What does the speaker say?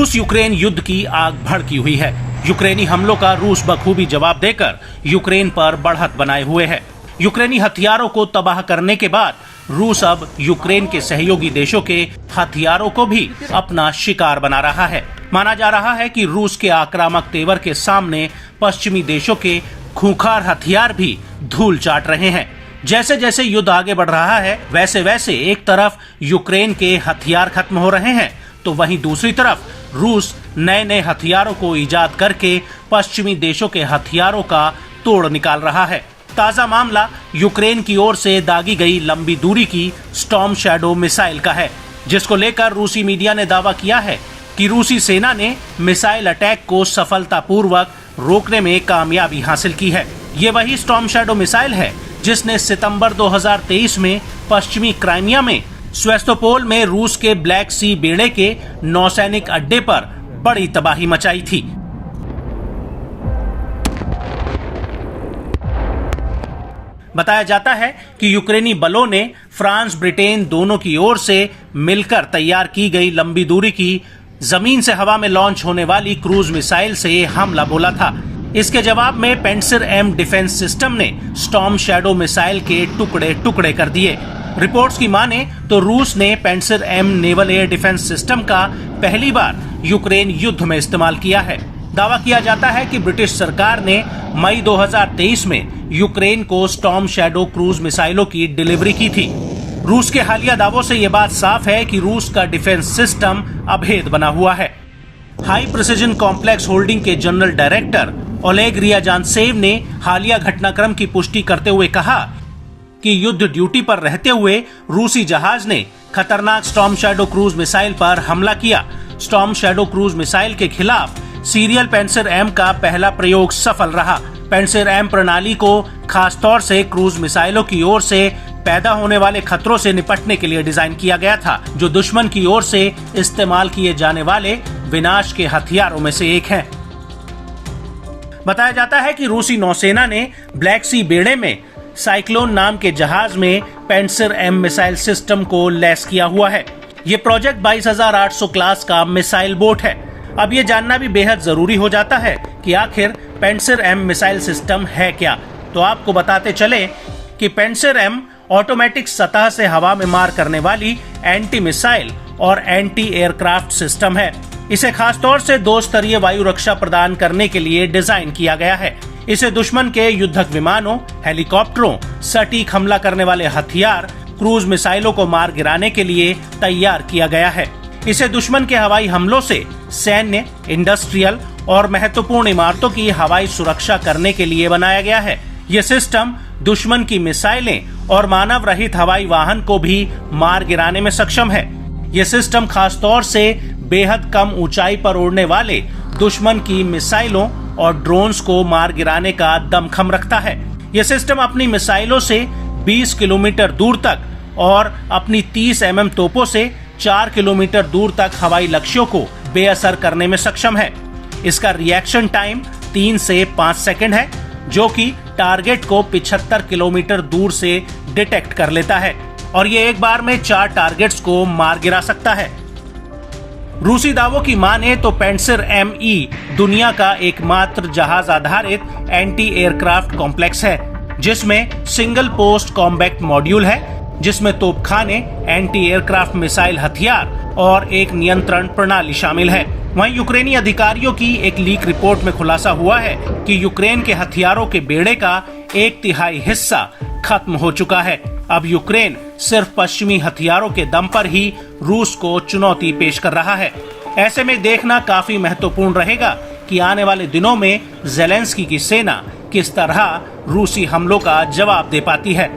रूस यूक्रेन युद्ध की आग भड़की हुई है। यूक्रेनी हमलों का रूस बखूबी जवाब देकर यूक्रेन पर बढ़त बनाए हुए है। यूक्रेनी हथियारों को तबाह करने के बाद रूस अब यूक्रेन के सहयोगी देशों के हथियारों को भी अपना शिकार बना रहा है। माना जा रहा है कि रूस के आक्रामक तेवर के सामने पश्चिमी देशों के खूंखार हथियार भी धूल चाट रहे हैं। जैसे जैसे युद्ध आगे बढ़ रहा है, वैसे वैसे एक तरफ यूक्रेन के हथियार खत्म हो रहे हैं, तो वहीं दूसरी तरफ रूस नए नए हथियारों को ईजाद करके पश्चिमी देशों के हथियारों का तोड़ निकाल रहा है। ताजा मामला यूक्रेन की ओर से दागी गई लंबी दूरी की स्टॉर्म शैडो मिसाइल का है, जिसको लेकर रूसी मीडिया ने दावा किया है कि रूसी सेना ने मिसाइल अटैक को सफलतापूर्वक रोकने में कामयाबी हासिल की है। ये वही स्टॉर्म शैडो मिसाइल है जिसने सितंबर 2023 में पश्चिमी क्राइमिया में स्वेस्तोपोल में रूस के ब्लैक सी बेड़े के नौसैनिक अड्डे पर बड़ी तबाही मचाई थी। बताया जाता है कि यूक्रेनी बलों ने फ्रांस ब्रिटेन दोनों की ओर से मिलकर तैयार की गई लंबी दूरी की जमीन से हवा में लॉन्च होने वाली क्रूज मिसाइल से हमला बोला था। इसके जवाब में पेंसिर एम डिफेंस सिस्टम ने स्टॉर्म शैडो मिसाइल के टुकड़े टुकड़े कर दिए। रिपोर्ट्स की माने तो रूस ने Pantsir M naval air defence system का पहली बार यूक्रेन युद्ध में इस्तेमाल किया है। दावा किया जाता है कि ब्रिटिश सरकार ने मई 2023 में यूक्रेन को स्टॉर्म शैडो क्रूज मिसाइलों की डिलीवरी की थी। रूस के हालिया दावों से ये बात साफ है कि रूस का डिफेंस सिस्टम अभेद बना हुआ है। हाई प्रिसिजन कॉम्प्लेक्स होल्डिंग के जनरल डायरेक्टर ओलेग रियाजांत्सेव ने हालिया घटनाक्रम की पुष्टि करते हुए कहा कि युद्ध ड्यूटी पर रहते हुए रूसी जहाज ने खतरनाक स्टॉर्म शैडो क्रूज मिसाइल पर हमला किया। स्टॉर्म शैडो क्रूज मिसाइल के खिलाफ सीरियल पेंसिर एम का पहला प्रयोग सफल रहा। पेंसिर एम प्रणाली को खासतौर से क्रूज मिसाइलों की ओर से पैदा होने वाले खतरों से निपटने के लिए डिजाइन किया गया था, जो दुश्मन की ओर से इस्तेमाल किए जाने वाले विनाश के हथियारों में से एक है। बताया जाता है कि रूसी नौसेना ने ब्लैक सी बेड़े में साइक्लोन नाम के जहाज में पेंसिर एम मिसाइल सिस्टम को लैस किया हुआ है। ये प्रोजेक्ट 22,800 क्लास का मिसाइल बोट है। अब ये जानना भी बेहद जरूरी हो जाता है कि आखिर पेंसिर एम मिसाइल सिस्टम है क्या। तो आपको बताते चले कि पेंसिर एम ऑटोमेटिक सतह से हवा में मार करने वाली एंटी मिसाइल और एंटी एयरक्राफ्ट सिस्टम है। इसे खासतौर से 2 स्तरीय वायु रक्षा प्रदान करने के लिए डिजाइन किया गया है। इसे दुश्मन के युद्धक विमानों, हेलीकॉप्टरों, सटीक हमला करने वाले हथियार, क्रूज मिसाइलों को मार गिराने के लिए तैयार किया गया है। इसे दुश्मन के हवाई हमलों से सैन्य, इंडस्ट्रियल और महत्वपूर्ण इमारतों की हवाई सुरक्षा करने के लिए बनाया गया है। ये सिस्टम दुश्मन की मिसाइलें और मानव रहित हवाई वाहन को भी मार गिराने में सक्षम है। ये सिस्टम खासतौर से बेहद कम ऊंचाई पर उड़ने वाले दुश्मन की मिसाइलों और ड्रोन्स को मार गिराने का दमखम रखता है। यह सिस्टम अपनी मिसाइलों से 20 किलोमीटर दूर तक और अपनी 30 mm तोपों से 4 किलोमीटर दूर तक हवाई लक्ष्यों को बेअसर करने में सक्षम है। इसका रिएक्शन टाइम 3 से 5 सेकंड है, जो कि टारगेट को 75 किलोमीटर दूर से डिटेक्ट कर लेता है और ये एक बार में 4 टारगेट्स को मार गिरा सकता है। रूसी दावों की माने तो पेंसिर एम-ई दुनिया का एकमात्र जहाज आधारित एंटी एयरक्राफ्ट कॉम्प्लेक्स है, जिसमें सिंगल पोस्ट कॉम्बैट मॉड्यूल है, जिसमें तोपखाने, एंटी एयरक्राफ्ट मिसाइल हथियार और एक नियंत्रण प्रणाली शामिल है। वहीं यूक्रेनी अधिकारियों की एक लीक रिपोर्ट में खुलासा हुआ है कि यूक्रेन के हथियारों के बेड़े का 1/3 हिस्सा खत्म हो चुका है। अब यूक्रेन सिर्फ पश्चिमी हथियारों के दम पर ही रूस को चुनौती पेश कर रहा है। ऐसे में देखना काफी महत्वपूर्ण रहेगा कि आने वाले दिनों में ज़ेलेंस्की की सेना किस तरह रूसी हमलों का जवाब दे पाती है।